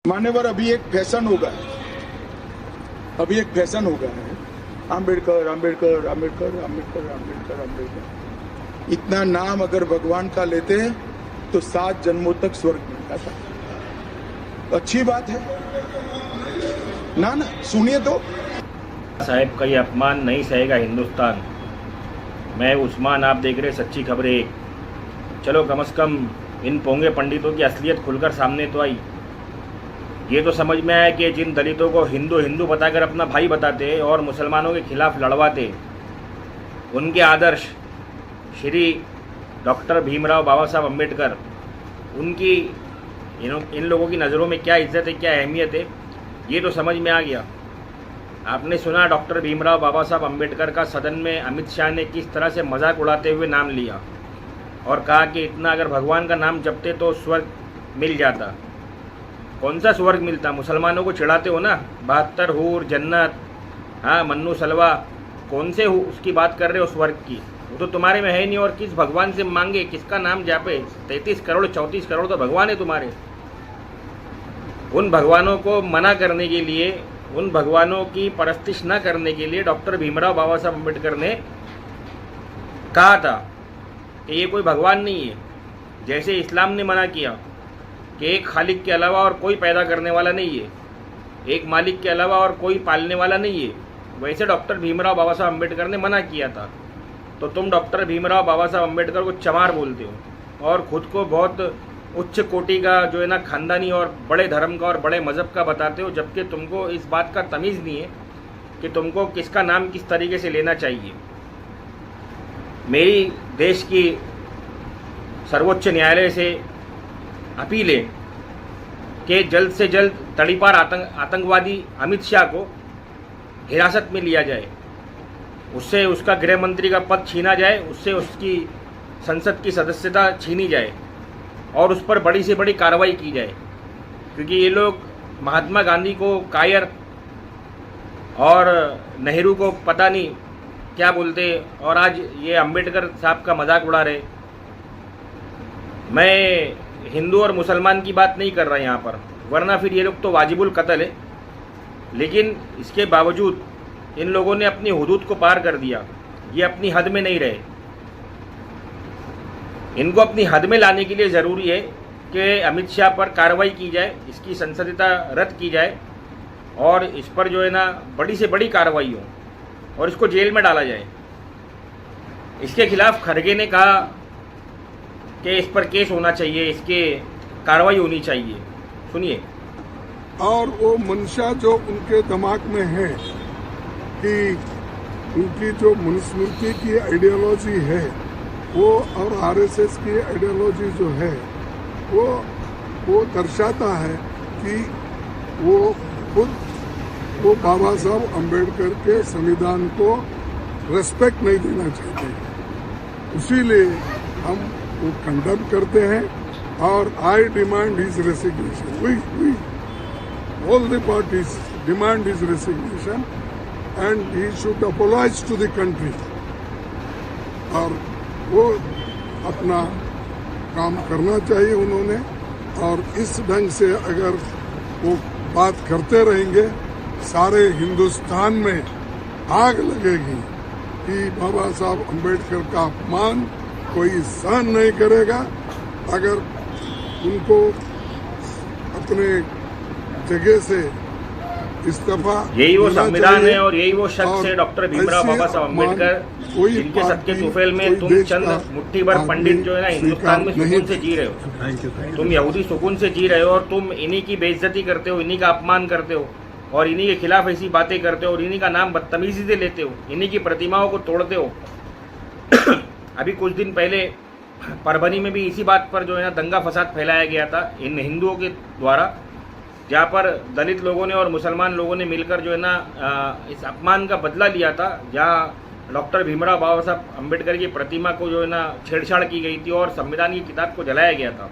मान्यवर, अभी एक फैशन हो गया है, आम्बेडकर आम्बेडकर आम्बेडकर आम्बेडकर आम्बेडकर आम्बेडकर। इतना नाम अगर भगवान का लेते हैं तो 7 जन्मों तक स्वर्ग मिलता था। अच्छी बात है ना? सुनिए तो। साहब का ये अपमान नहीं सहेगा हिंदुस्तान। मैं उस्मान, आप देख रहे सच्ची खबरें। चलो कम से कम इन पोंगे पंडितों की असलियत खुलकर सामने तो आई। ये तो समझ में आया कि जिन दलितों को हिंदू हिंदू बताकर अपना भाई बताते और मुसलमानों के खिलाफ लड़वाते, उनके आदर्श श्री डॉक्टर भीमराव बाबा साहब अम्बेडकर, उनकी इन लोगों की नज़रों में क्या इज्जत है, क्या अहमियत है, ये तो समझ में आ गया। आपने सुना डॉक्टर भीमराव बाबा साहब अम्बेडकर का सदन में अमित शाह ने किस तरह से मजाक उड़ाते हुए नाम लिया और कहा कि इतना अगर भगवान का नाम जपते तो स्वर्ग मिल जाता। कौन सा स्वर्ग मिलता? मुसलमानों को चिढ़ाते हो ना, 72 हूर, जन्नत, हाँ मन्नू सलवा, कौन से उसकी बात कर रहे हो स्वर्ग की? वो तो तुम्हारे में है नहीं। और किस भगवान से मांगे, किसका नाम जापे? 33 करोड़ 34 करोड़ तो भगवान है तुम्हारे। उन भगवानों को मना करने के लिए, उन भगवानों की परस्तिश न करने के लिए डॉक्टर भीमराव बाबा साहब अम्बेडकर ने कहा था कि ये कोई भगवान नहीं है। जैसे इस्लाम ने मना किया कि एक खालिक के अलावा और कोई पैदा करने वाला नहीं है, एक मालिक के अलावा और कोई पालने वाला नहीं है, वैसे डॉक्टर भीमराव बाबा साहब अम्बेडकर ने मना किया था। तो तुम डॉक्टर भीमराव बाबा साहब अम्बेडकर को चमार बोलते हो और ख़ुद को बहुत उच्च कोटि का जो है ना, खानदानी और बड़े धर्म का और बड़े मज़हब का बताते हो, जबकि तुमको इस बात का तमीज़ नहीं है कि तुमको किसका नाम किस तरीके से लेना चाहिए। मेरी देश की सर्वोच्च न्यायालय से अपील है कि जल्द से जल्द तड़ीपार आतंकवादी अमित शाह को हिरासत में लिया जाए, उससे उसका गृह मंत्री का पद छीना जाए, उससे उसकी संसद की सदस्यता छीनी जाए और उस पर बड़ी से बड़ी कार्रवाई की जाए। क्योंकि ये लोग महात्मा गांधी को कायर और नेहरू को पता नहीं क्या बोलते, और आज ये अम्बेडकर साहब का मजाक उड़ा रहे। मैं हिंदू और मुसलमान की बात नहीं कर रहा यहाँ पर, वरना फिर ये लोग तो वाजिबुल कत्ल है। लेकिन इसके बावजूद इन लोगों ने अपनी हुदूद को पार कर दिया। ये अपनी हद में नहीं रहे। इनको अपनी हद में लाने के लिए ज़रूरी है कि अमित शाह पर कार्रवाई की जाए, इसकी संसदीयता रद्द की जाए और इस पर जो है ना बड़ी से बड़ी कार्रवाई हो और इसको जेल में डाला जाए। इसके खिलाफ खड़गे ने कहा कि इस पर केस होना चाहिए, इसके कार्रवाई होनी चाहिए। सुनिए। और वो मंशा जो उनके दिमाग में है कि उनकी जो मनुस्मृति की आइडियोलॉजी है वो और आरएसएस की आइडियोलॉजी जो है वो दर्शाता है कि वो खुद वो बाबा साहब अम्बेडकर के संविधान को रेस्पेक्ट नहीं देना चाहते। इसीलिए हम वो कंडम करते हैं और I demand his resignation. We all the parties demand his resignation and he should apologise to the country. और वो अपना काम करना चाहिए उन्होंने। और इस ढंग से अगर वो बात करते रहेंगे, सारे हिंदुस्तान में आग लगेगी कि बाबा साहब अम्बेडकर का अपमान कोई सहन नहीं करेगा। अगर उनको अपने जगह से इस्तीफा, यही वो संविधान है और यही वो शख्स है डॉक्टर भीमराव बाबा साहब अम्बेडकर, जिनके सदके तुफैल में तुम चंद मुट्ठी भर पंडित जो है ना हिंदुस्तान में सुकून से जी रहे हो। तुम यहूदी सुकून से जी रहे हो और तुम इन्हीं की बेइज्जती करते हो, इन्हीं का अपमान करते हो और इन्हीं के खिलाफ ऐसी बातें करते हो और इन्हीं का नाम बदतमीजी से लेते हो, इन्हीं की प्रतिमाओं को तोड़ते हो। अभी कुछ दिन पहले परभनी में भी इसी बात पर जो है ना दंगा फसाद फैलाया गया था इन हिंदुओं के द्वारा, जहाँ पर दलित लोगों ने और मुसलमान लोगों ने मिलकर जो है ना इस अपमान का बदला लिया था, जहाँ डॉक्टर भीमराव बाबा साहब अम्बेडकर की प्रतिमा को जो है ना छेड़छाड़ की गई थी और संविधान की किताब को जलाया गया था।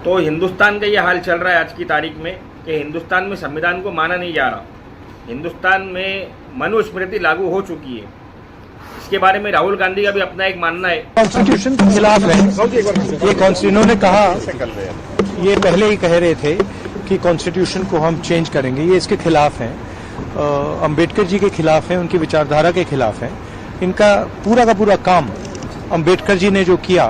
तो हिंदुस्तान का ये हाल चल रहा है आज की तारीख में कि हिंदुस्तान में संविधान को माना नहीं जा रहा। हिंदुस्तान में मनुस्मृति लागू हो चुकी है। इसके बारे में राहुल गांधी का भी अपना एक मानना है। कॉन्स्टिट्यूशन के खिलाफ है। ये इन्होंने कहा ये पहले ही कह रहे थे कि कॉन्स्टिट्यूशन को हम चेंज करेंगे, ये इसके खिलाफ हैं, अंबेडकर जी के खिलाफ हैं, उनकी विचारधारा के खिलाफ हैं। इनका पूरा का पूरा काम अंबेडकर जी ने जो किया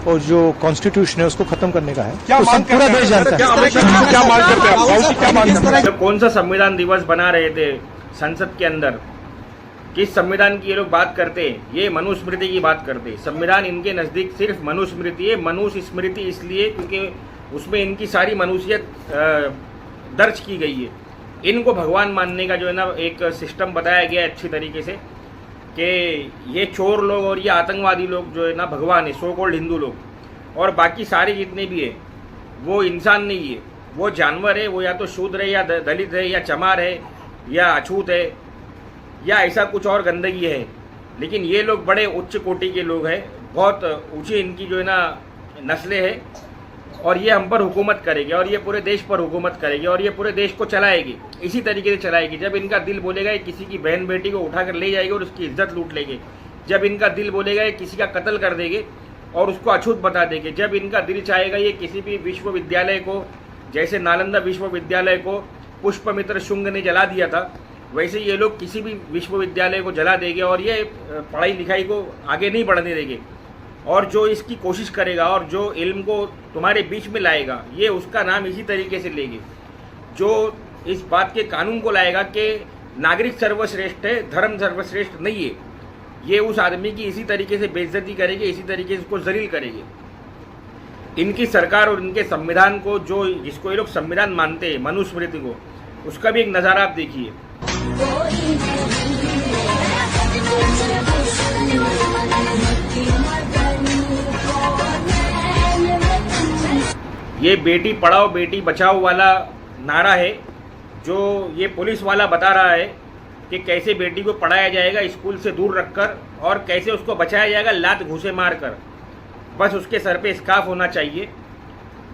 और जो कॉन्स्टिट्यूशन है उसको खत्म करने का है। क्या तो मांग पूरा देश जानता है। क्या मांग करते हैं आप? क्या मांग करते हैं? जब कौन सा संविधान दिवस बना रहे थे संसद के अंदर, किस संविधान की ये लोग बात करते हैं? ये मनुस्मृति की बात करते हैं। संविधान इनके नज़दीक सिर्फ मनुस्मृति है। मनुस्मृति इसलिए क्योंकि उसमें इनकी सारी मनुष्यत दर्ज की गई है। इनको भगवान मानने का जो है ना एक सिस्टम बताया गया है अच्छी तरीके से कि ये चोर लोग और ये आतंकवादी लोग जो है ना भगवान है, सो कॉल्ड हिंदू लोग, और बाकी सारे जितने भी है वो इंसान नहीं है, वो जानवर है। वो या तो शूद्र है या दलित है या चमार है या अछूत है या ऐसा कुछ और गंदगी है। लेकिन ये लोग बड़े उच्च कोटि के लोग हैं, बहुत ऊंची इनकी जो है ना नस्लें हैं, और ये हम पर हुकूमत करेगी और ये पूरे देश पर हुकूमत करेगी और ये पूरे देश को चलाएगी। इसी तरीके से चलाएगी। जब इनका दिल बोलेगा ये किसी की बहन बेटी को उठाकर ले जाएगी और उसकी इज्जत लूट लेंगे। जब इनका दिल बोलेगा ये किसी का कत्ल कर देंगे और उसको अछूत बता देंगे। जब इनका दिल चाहेगा ये किसी भी विश्वविद्यालय को, जैसे नालंदा विश्वविद्यालय को पुष्पमित्र शुंग ने जला दिया था, वैसे ये लोग किसी भी विश्वविद्यालय को जला देंगे और ये पढ़ाई लिखाई को आगे नहीं बढ़ने देंगे। और जो इसकी कोशिश करेगा और जो इल्म को तुम्हारे बीच में लाएगा, ये उसका नाम इसी तरीके से लेंगे। जो इस बात के कानून को लाएगा कि नागरिक सर्वश्रेष्ठ है, धर्म सर्वश्रेष्ठ नहीं है, ये उस आदमी की इसी तरीके से बेइज्जती करेगी, इसी तरीके से उसको जलील करेगी। इनकी सरकार और इनके संविधान को, जो जिसको ये लोग संविधान मानते हैं, मनुस्मृति को, उसका भी एक नज़ारा आप देखिए। ये बेटी पढ़ाओ बेटी बचाओ वाला नारा है जो ये पुलिस वाला बता रहा है कि कैसे बेटी को पढ़ाया जाएगा स्कूल से दूर रखकर और कैसे उसको बचाया जाएगा लात घूसे मार कर। बस उसके सर पे स्कार्फ होना चाहिए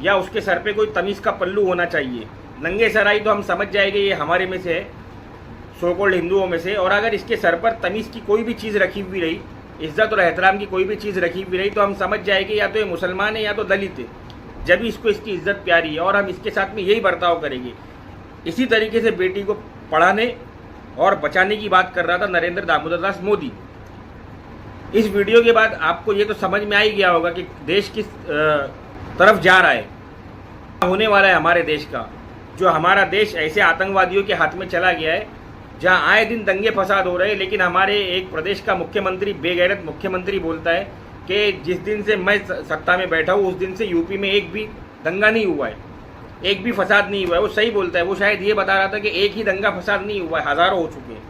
या उसके सर पे कोई तमीज़ का पल्लू होना चाहिए। नंगे सर आई तो हम समझ जाएंगे ये हमारे में से है, सो कॉल्ड हिंदुओं में से। और अगर इसके सर पर तमीज़ की कोई भी चीज़ रखी हुई रही, इज्जत और एहतराम की कोई भी चीज़ रखी हुई रही, तो हम समझ जाएंगे या तो ये मुसलमान है या तो दलित है। जब इसको इसकी इज्जत प्यारी है और हम इसके साथ में यही बर्ताव करेंगे। इसी तरीके से बेटी को पढ़ाने और बचाने की बात कर रहा था नरेंद्र दामोदर दास मोदी। इस वीडियो के बाद आपको ये तो समझ में आ ही गया होगा कि देश किस तरफ जा रहा है, होने वाला है हमारे देश का। जो हमारा देश ऐसे आतंकवादियों के हाथ में चला गया है जहां आए दिन दंगे फसाद हो रहे हैं। लेकिन हमारे एक प्रदेश का मुख्यमंत्री, बेगैरत मुख्यमंत्री, बोलता है कि जिस दिन से मैं सत्ता में बैठा हूँ उस दिन से यूपी में एक भी दंगा नहीं हुआ है, एक भी फसाद नहीं हुआ है। वो सही बोलता है। वो शायद ये बता रहा था कि एक ही दंगा फसाद नहीं हुआ है, हज़ारों हो चुके हैं,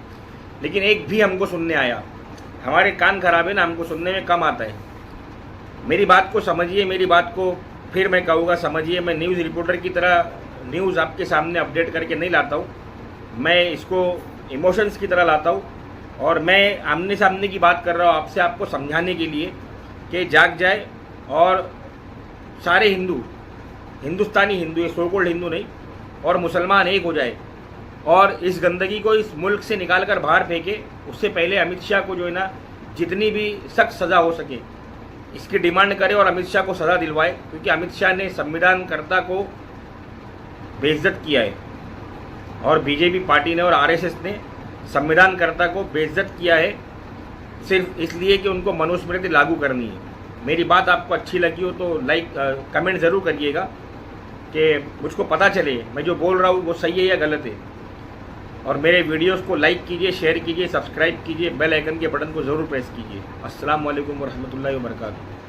लेकिन एक भी हमको सुनने आया। हमारे कान खराब है ना, हमको सुनने में कम आता है। मेरी बात को समझिए, मेरी बात को फिर मैं कहूँगा समझिए। मैं न्यूज़ रिपोर्टर की तरह न्यूज़ आपके सामने अपडेट करके नहीं लाता हूँ, मैं इसको इमोशंस की तरह लाता हूँ। और मैं आमने सामने की बात कर रहा हूँ आपसे, आपको समझाने के लिए कि जाग जाए और सारे हिंदू, हिंदुस्तानी हिंदू, ये सो कॉल्ड हिंदू नहीं, और मुसलमान एक हो जाए और इस गंदगी को इस मुल्क से निकाल कर बाहर फेंके। उससे पहले अमित शाह को जो है ना जितनी भी सख्त सज़ा हो सके इसकी डिमांड करे और अमित शाह को सज़ा दिलवाए, क्योंकि अमित शाह ने संविधानकर्ता को बेइज्जत किया है और बीजेपी पार्टी ने और आरएसएस ने संविधानकर्ता को बेइज्जत किया है सिर्फ इसलिए कि उनको मनुस्मृति लागू करनी है। मेरी बात आपको अच्छी लगी हो तो लाइक कमेंट ज़रूर करिएगा कि मुझको पता चले मैं जो बोल रहा हूँ वो सही है या गलत है। और मेरे वीडियोस को लाइक कीजिए, शेयर कीजिए, सब्सक्राइब कीजिए, बेल आइकन के बटन को ज़रूर प्रेस कीजिए। अस्सलाम वालेकुम वरहमतुल्लाहि वबरकातुहू।